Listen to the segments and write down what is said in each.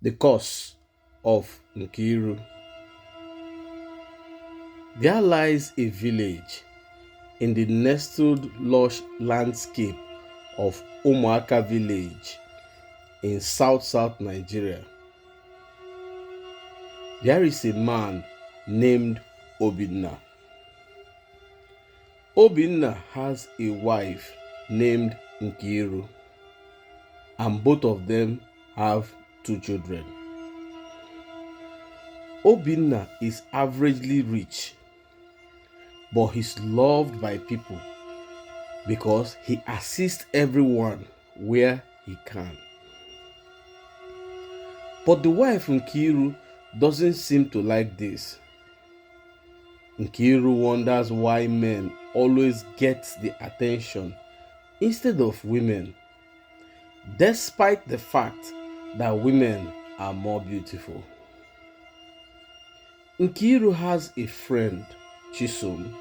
The Curse of Nkeiru. There lies a village in the nestled lush landscape of Umuaka village in South Nigeria. There is a man named Obinna. Obinna has a wife named Nkeiru, and both of them have two children. Obinna is averagely rich, but he's loved by people because he assists everyone where he can. But the wife Nkeiru doesn't seem to like this. Nkeiru wonders why men always get the attention instead of women, despite the fact that women are more beautiful. Nkeiru has a friend, Chisom.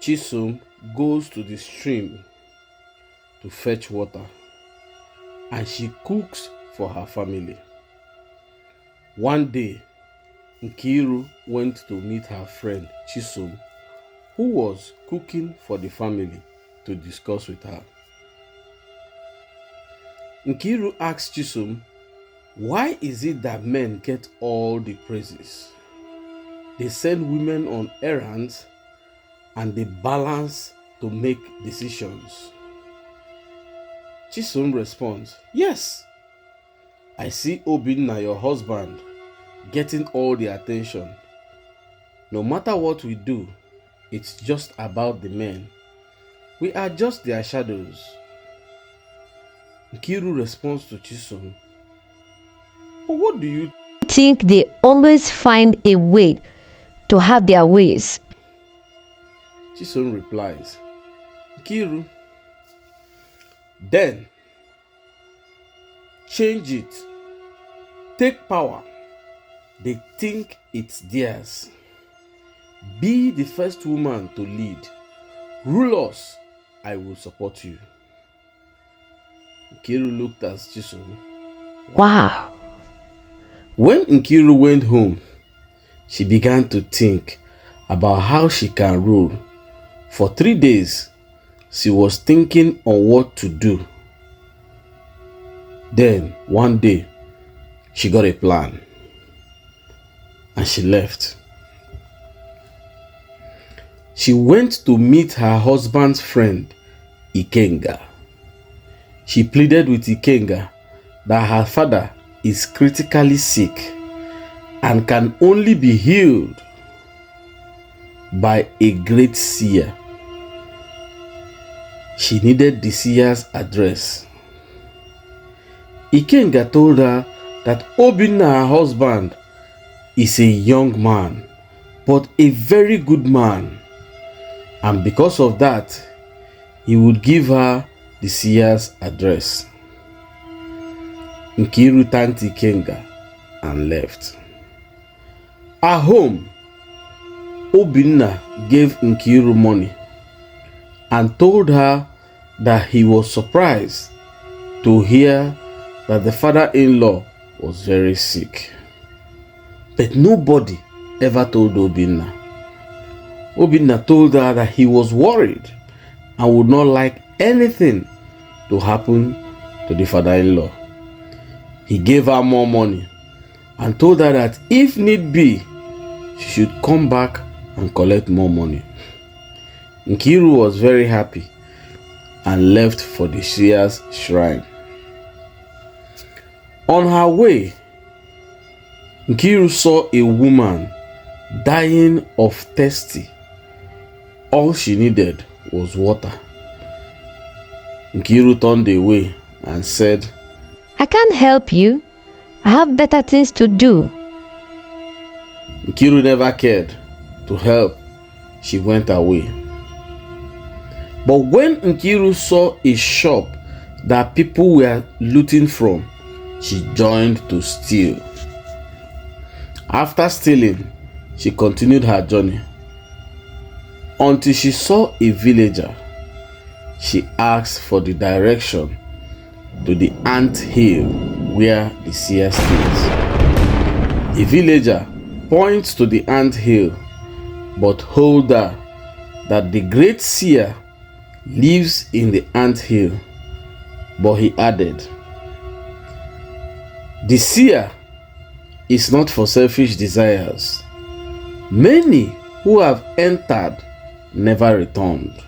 Chisom goes to the stream to fetch water, and she cooks for her family. One day, Nkeiru went to meet her friend Chisom, who was cooking for the family, to discuss with her. Nkeiru asked Chisom, why is it that men get all the praises? They send women on errands and they balance to make decisions. Chisom responds, yes, I see Obinna, your husband, getting all the attention. No matter what we do, it's just about the men. We are just their shadows. Nkeiru responds to Chisom, but what do you think they always find a way to have their ways? Chisom replies, Nkeiru, then change it. Take power. They think it's theirs. Be the first woman to lead. Rule us. I will support you. Nkeiru looked at Chisom. Wow. When Nkeiru went home, she began to think about how she can rule. For 3 days, she was thinking on what to do. Then, one day, she got a plan and she left. She went to meet her husband's friend, Ikenga. She pleaded with Ikenga that her father is critically sick and can only be healed by a great seer. She needed the seer's address. Ikenga told her that Obinna, her husband, is a young man, but a very good man, and because of that, he would give her the seer's address. Nkeiru thanked Ikenga and left. At home, Obinna gave Nkeiru money and told her that he was surprised to hear that the father-in-law was very sick. But nobody ever told Obinna. Obinna told her that he was worried and would not like anything to happen to the father-in-law. He gave her more money and told her that if need be, she should come back and collect more money. Nkeiru was very happy and left for the seer's shrine. On her way, Nkeiru saw a woman dying of thirsty. All she needed was water. Nkeiru turned away and said, I can't help you. I have better things to do. Nkeiru never cared to help. She went away. But when Nkeiru saw a shop that people were looting from, she joined to steal. After stealing, she continued her journey until she saw a villager. She asked for the direction to the ant hill where the seer stays. A villager points to the ant hill, but told her that the great seer lives in the ant hill. But he added, the seer is not for selfish desires. Many who have entered never returned.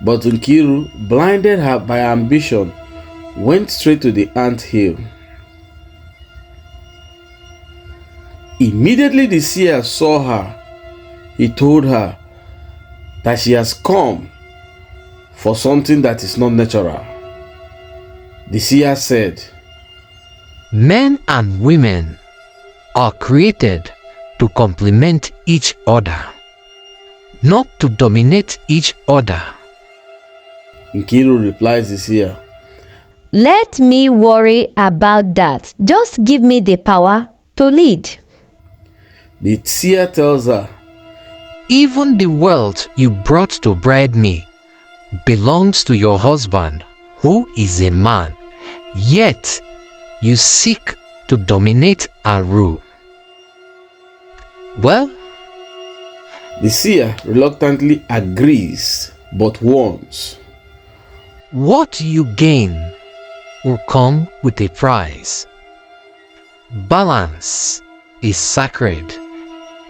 But Nkeiru, blinded her by ambition, went straight to the ant hill. Immediately the seer saw her. He told her that she has come for something that is not natural. The seer said, men and women are created to complement each other, not to dominate each other. Nkeiru replies the seer, Let me worry about that. Just give me the power to lead. The seer tells her, Even the wealth you brought to bride me belongs to your husband, who is a man, yet you seek to dominate and rule. Well, the seer reluctantly agrees, but warns, what you gain will come with a price. Balance is sacred,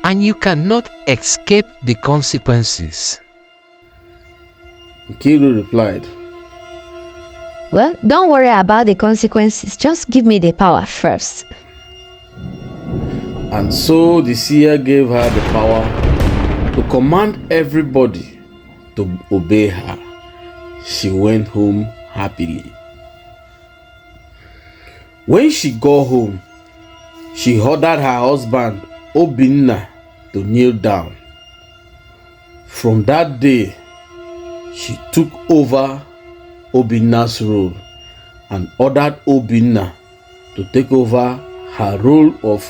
and you cannot escape the consequences. Nkeiru replied, Well, don't worry about the consequences. Just give me the power first. and so the seer gave her the power to command everybody to obey her. She went home happily. When she got home, she ordered her husband Obinna to kneel down. From that day, she took over Obinna's role and ordered Obinna to take over her role of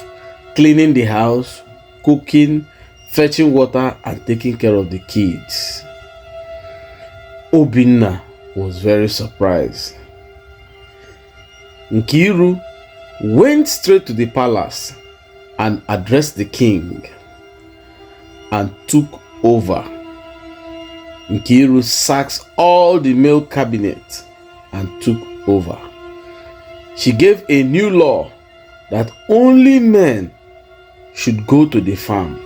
cleaning the house, cooking, fetching water, and taking care of the kids. Obinna was very surprised. Nkeiru went straight to the palace and addressed the king and took over. Nkeiru sacked all the male cabinet and took over. She gave a new law that only men should go to the farm.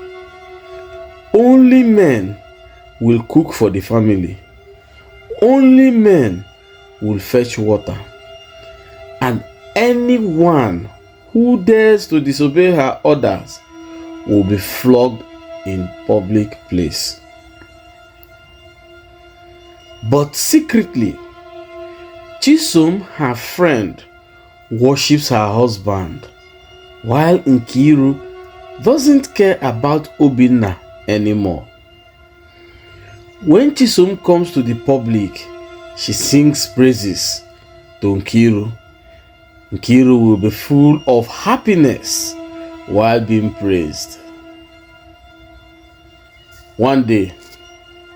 Only men will cook for the family. Only men will fetch water. And anyone who dares to disobey her orders will be flogged in public place. But secretly, Chisom, her friend, worships her husband, while Nkeiru doesn't care about Obinna anymore. When Chisom comes to the public, she sings praises to Nkeiru. Nkeiru will be full of happiness while being praised. One day,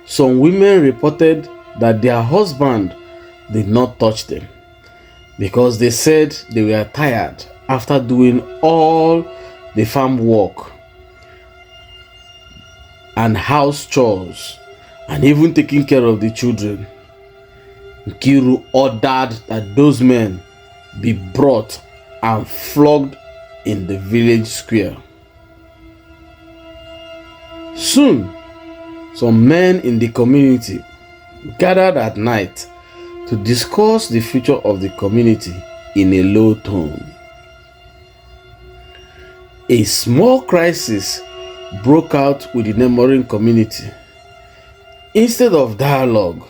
some women reported that their husband did not touch them because they said they were tired after doing all the farm work and house chores and even taking care of the children. Nkeiru ordered that those men be brought and flogged in the village square. Soon, some men in the community gathered at night to discuss the future of the community in a low tone. A small crisis broke out with the neighboring community. Instead of dialogue,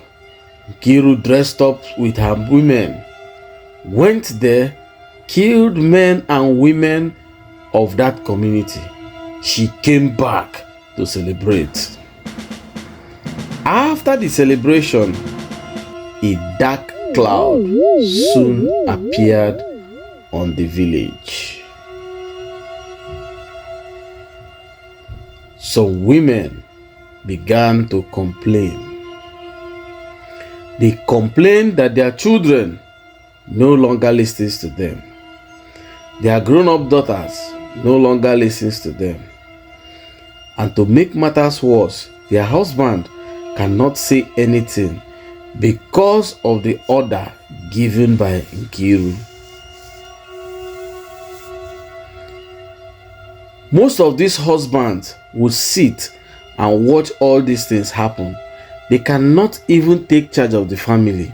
Nkeiru dressed up with her women, went there, killed men and women of that community. She came back to celebrate. After the celebration, a dark cloud soon appeared on the village. Some women began to complain. They complained that their children no longer listens to them. Their grown-up daughters no longer listens to them. And to make matters worse, their husband cannot say anything because of the order given by Nkeiru. Most of these husbands will sit and watch all these things happen. They cannot even take charge of the family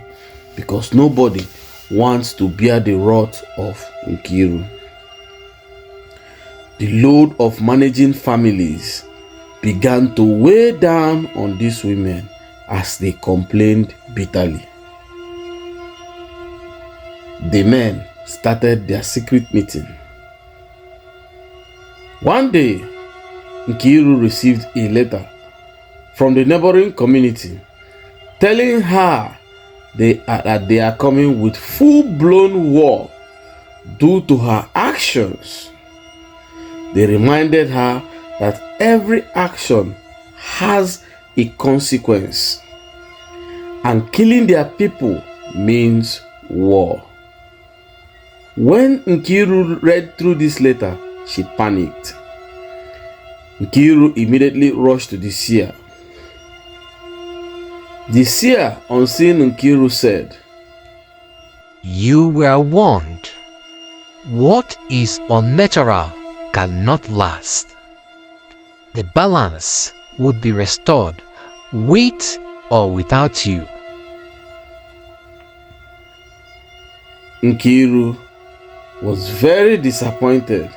because nobody wants to bear the wrath of Nkeiru. The load of managing families began to weigh down on these women as they complained bitterly. The men started their secret meeting. One day, Nkeiru received a letter from the neighboring community telling her that they are coming with full-blown war due to her actions. They reminded her that every action has a consequence, and killing their people means war. When Nkeiru read through this letter, she panicked. Nkeiru immediately rushed to the seer. The seer, on seeing Nkeiru, said, You were warned. What is unnatural cannot last. The balance would be restored with or without you. Nkeiru was very disappointed.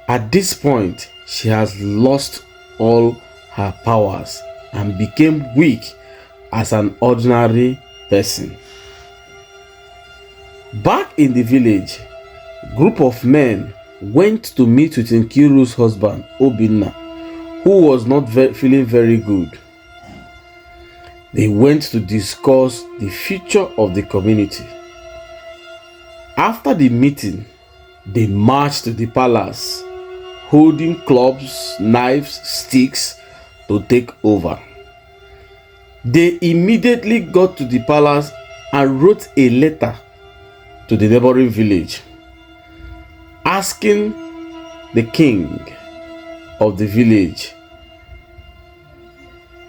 At this point, she has lost all her powers and became weak as an ordinary person. Back in the village, a group of men went to meet with Nkeiru's husband, Obinna, who was not feeling very good. They went to discuss the future of the community. After the meeting, they marched to the palace, holding clubs, knives, sticks to take over. They immediately got to the palace and wrote a letter to the neighboring village, asking the king of the village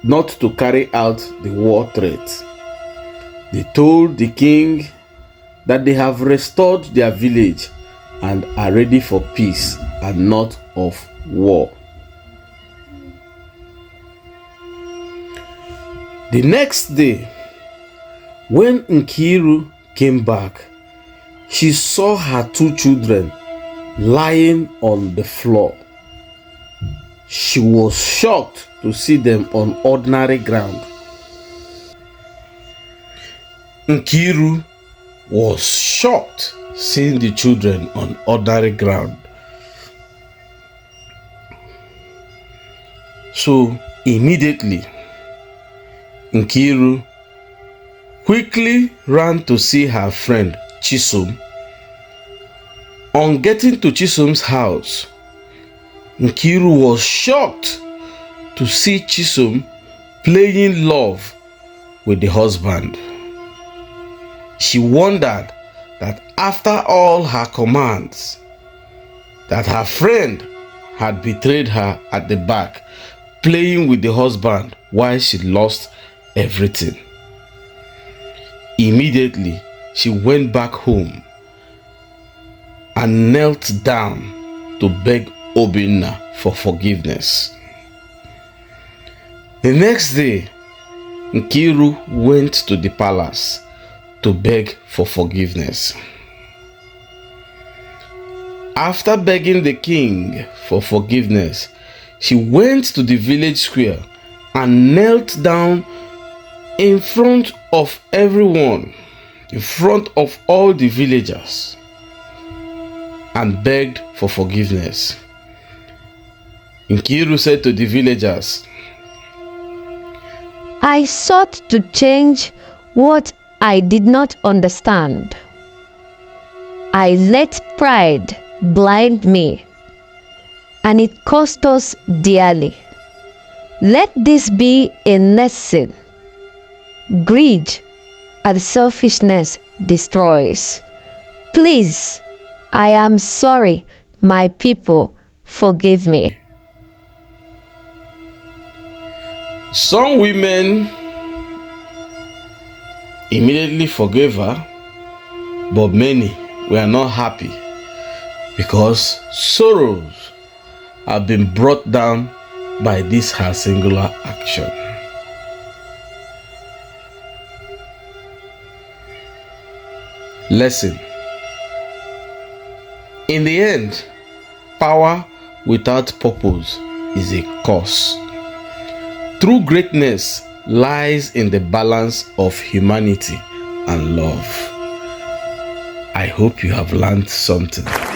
not to carry out the war threat. They told the king that they have restored their village and are ready for peace and not of war. The next day, when Nkeiru came back, she saw her two children lying on the floor. She was shocked to see them on ordinary ground. Nkeiru was shocked seeing the children on ordinary ground. So immediately, Nkeiru quickly ran to see her friend Chisom. On getting to Chisom's house, Nkeiru was shocked to see Chisom playing love with the husband. She wondered that after all her commands, that her friend had betrayed her at the back, playing with the husband while she lost everything. Immediately, she went back home and knelt down to beg Obinna for forgiveness. The next day, Nkeiru went to the palace to beg for forgiveness. After begging the king for forgiveness, she went to the village square and knelt down in front of everyone, in front of all the villagers, and begged for forgiveness. Nkeiru said to the villagers, I sought to change what I did not understand. I let pride blind me, and it cost us dearly. Let this be a lesson. Greed and selfishness destroys. Please, I am sorry, my people, forgive me. Some women immediately forgave her, but many were not happy because sorrows have been brought down by this her singular action. Lesson: in the end, power without purpose is a curse. True greatness lies in the balance of humanity and love. I hope you have learned something.